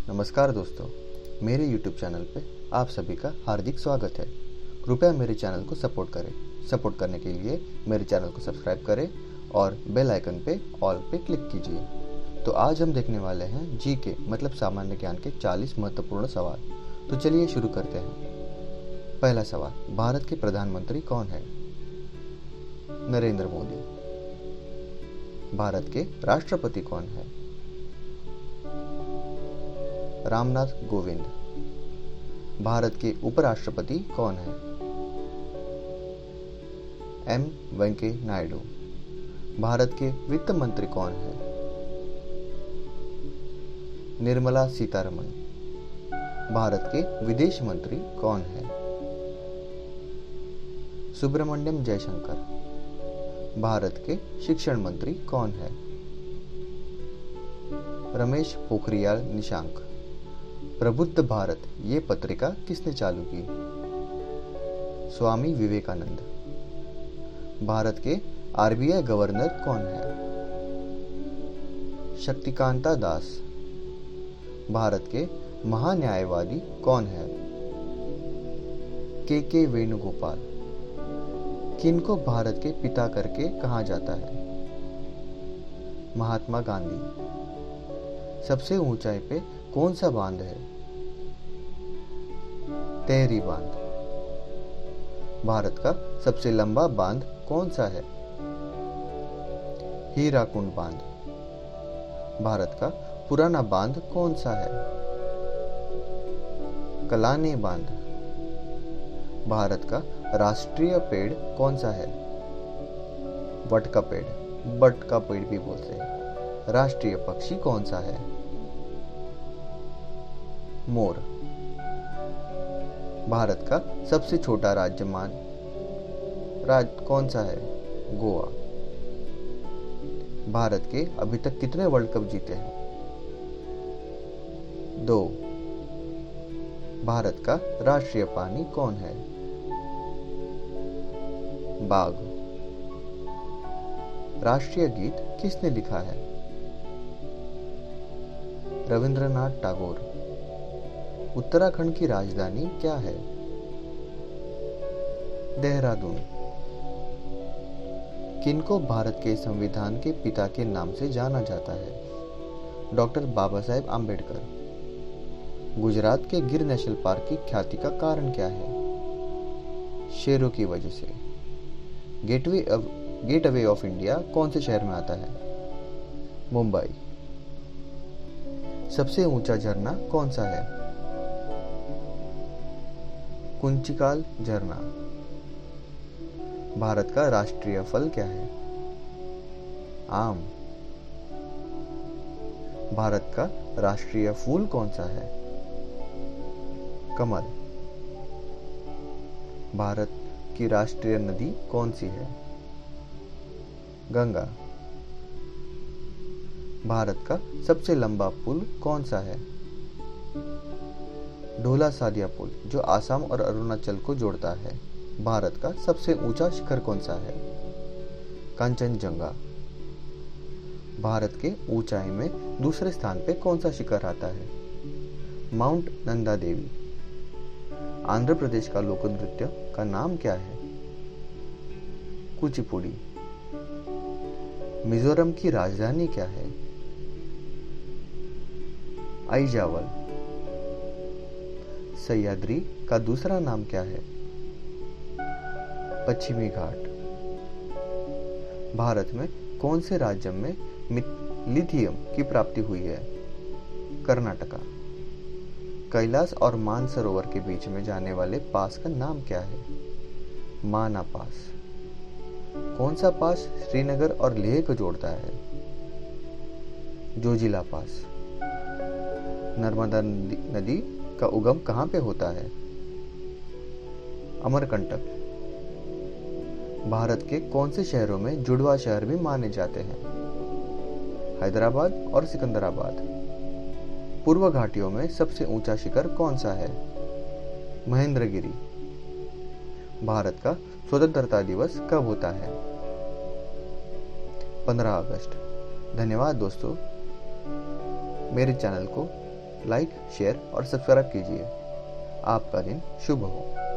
नमस्कार दोस्तों, मेरे YouTube चैनल पे आप सभी का हार्दिक स्वागत है। कृपया मेरे चैनल को सपोर्ट करें। सपोर्ट करने के लिए मेरे चैनल को सब्सक्राइब करें और बेल आइकन पे ऑल पे क्लिक कीजिए। तो आज हम देखने वाले हैं जीके मतलब सामान्य ज्ञान के 40 महत्वपूर्ण सवाल। तो चलिए शुरू करते हैं। पहला सवाल, भारत के प्रधानमंत्री कौन है? नरेंद्र मोदी। भारत के राष्ट्रपति कौन है? रामनाथ कोविंद। भारत के उपराष्ट्रपति कौन है? एम वेंकैया नायडू। भारत के वित्त मंत्री कौन है? निर्मला सीतारमण। भारत के विदेश मंत्री कौन है? सुब्रमण्यम जयशंकर। भारत के शिक्षण मंत्री कौन है? रमेश पोखरियाल निशंक। प्रबुद्ध भारत ये पत्रिका किसने चालू की? स्वामी विवेकानंद। भारत के आरबीआई गवर्नर कौन है? शक्तिकांता दास। भारत के महान्यायवादी कौन है? के वेणुगोपाल। किनको भारत के पिता करके कहा जाता है? महात्मा गांधी। सबसे ऊंचाई पे कौन सा बांध है? टेहरी बांध। भारत का सबसे लंबा बांध कौन सा है? हीराकुंड बांध। भारत का पुराना बांध कौन सा है? कलाने बांध। भारत का राष्ट्रीय पेड़ कौन सा है? वट का पेड़, बट का पेड़ भी बोलते हैं। राष्ट्रीय पक्षी कौन सा है? मोर। भारत का सबसे छोटा राज्य कौन सा है? गोवा। भारत के अभी तक कितने वर्ल्ड कप जीते हैं? 2। भारत का राष्ट्रीय प्राणी कौन है? बाघ। राष्ट्रीय गीत किसने लिखा है? रविंद्रनाथ टैगोर। उत्तराखंड की राजधानी क्या है? देहरादून। किनको भारत के संविधान के पिता के नाम से जाना जाता है? डॉक्टर बाबा साहेब आम्बेडकर। गुजरात के गिर नेशनल पार्क की ख्याति का कारण क्या है? शेरों की वजह से। गेटवे ऑफ इंडिया कौन से शहर में आता है? मुंबई। सबसे ऊंचा झरना कौन सा है? कुंचिकाल झरना। भारत का राष्ट्रीय फल क्या है? आम। भारत का राष्ट्रीय फूल कौन सा है? कमल। भारत की राष्ट्रीय नदी कौन सी है? गंगा। भारत का सबसे लंबा पुल कौन सा है? ढोला सादिया पुल, जो आसाम और अरुणाचल को जोड़ता है। भारत का सबसे ऊंचा शिखर कौन सा है? कंचनजंगा। भारत के ऊंचाई में दूसरे स्थान पे कौन सा शिखर आता है? माउंट नंदा देवी। आंध्र प्रदेश का लोक नृत्य का नाम क्या है? कुचिपुड़ी। मिजोरम की राजधानी क्या है? आइजावल। सह्याद्री का दूसरा नाम क्या है? पश्चिमी घाट। भारत में कौन से राज्य में लिथियम की प्राप्ति हुई है? कर्नाटका। कैलाश और मानसरोवर के बीच में जाने वाले पास का नाम क्या है? माना पास। कौन सा पास श्रीनगर और लेह को जोड़ता है? जोजिला पास। नर्मदा नदी का उगम कहां पे होता है? अमरकंटक। भारत के कौन से शहरों में जुड़वा शहर भी माने जाते हैं? हैदराबाद और सिकंदराबाद। पूर्व घाटियों में सबसे ऊंचा शिखर कौन सा है? महेंद्रगिरी। भारत का स्वतंत्रता दिवस कब होता है? 15 अगस्त। धन्यवाद दोस्तों, मेरे चैनल को लाइक, शेयर और सब्सक्राइब कीजिए। आपका दिन शुभ हो।